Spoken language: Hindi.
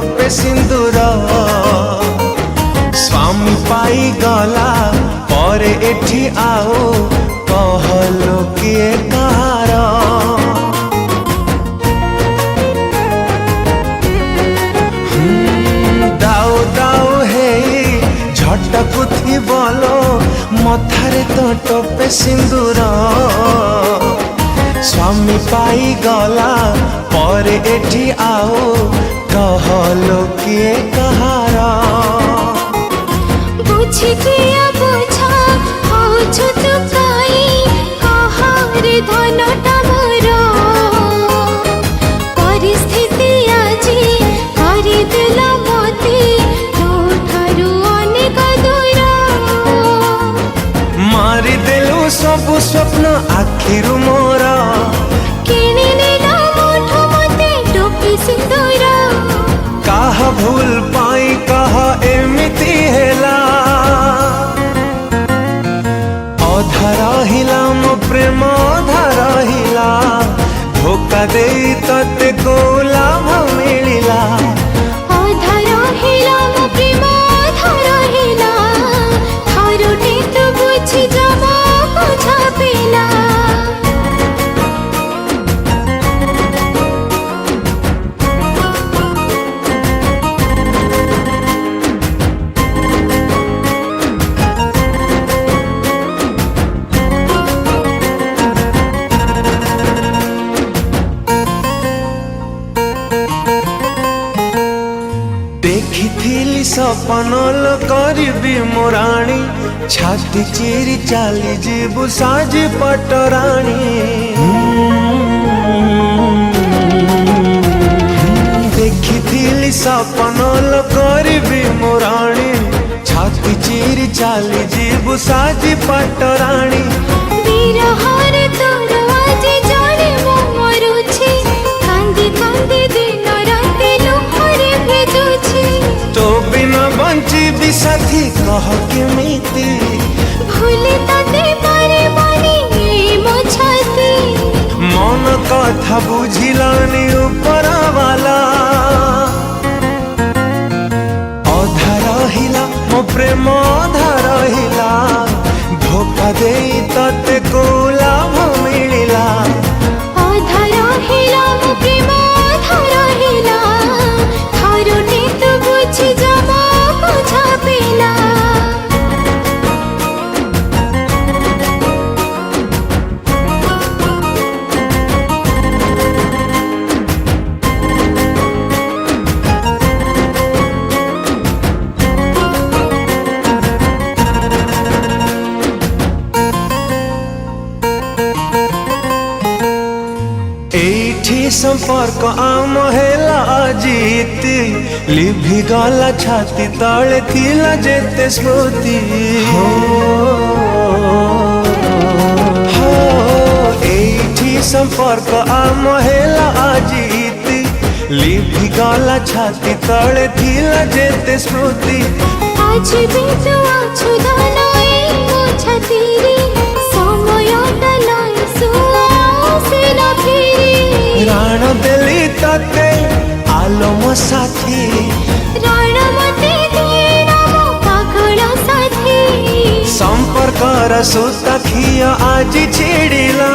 टोपे सिंदूर स्वामी पाई गला परे एठी आओ कहलो किए कहार दाऊ दाऊ हे झटकु थी बोलो मथारे तो टोपे सिंदूर स्वामी पाई गला पर एठी आओ कहलो किए कहार बुझी किया बुझा होछु तू काई कहारे धनटा मोर परिस्थिति आजी करि देला मोती तोठारु अनेक दूर मारी देलु सबु स्वप्न आखिरु मोर किणी नेला मोठो मते टोपी सिंदूर काह भूल पाई कह एमिति हेला अधा रहिला मो प्रेम अधा रहिला धोखा दे तते को लाभ मिलिला अधा रहिला मो प्रेम अधा रहिला थारुटे तू बुझी जमा बुझा पेला देखी सपन करी मोराणी छाती चिरी चाली जीबु साजी पटराणी देखी सपन करी मोराणी छाती चिरी चाली जीबु साजी पटराणी विरहर तोर आज जाने मो मरुछि कांदी कांदी दिन राति लुहरे भेजुछि तो बिना बंची भी साथी कह केमिति भूले ताते पारे बानी मो छाती मन कथा बुझिलानी ऊपर वाला अधा रहिला मो प्रेम अधा रहिला धोखा दे तते को लाभ मिलिला अधा रहिला मो प्रेम अधा रहिला थारुटे तू बुझी जमा बुझा पेला एठी संपर्क आम हेला जीती लिभि गला छाती तले थिला जेते स्मृति हो एठी संपर्क आम हेला जीती लिभि गला छाती तले थिला जेते स्मृति आज भी तू आछु धनाई मो छातीरी समय डलाई सुआ से न फिरी राण देली तते आलो मो साथी राण मते दीना मो पागल साथी संपर्क रसूता खिया आज छिड़िला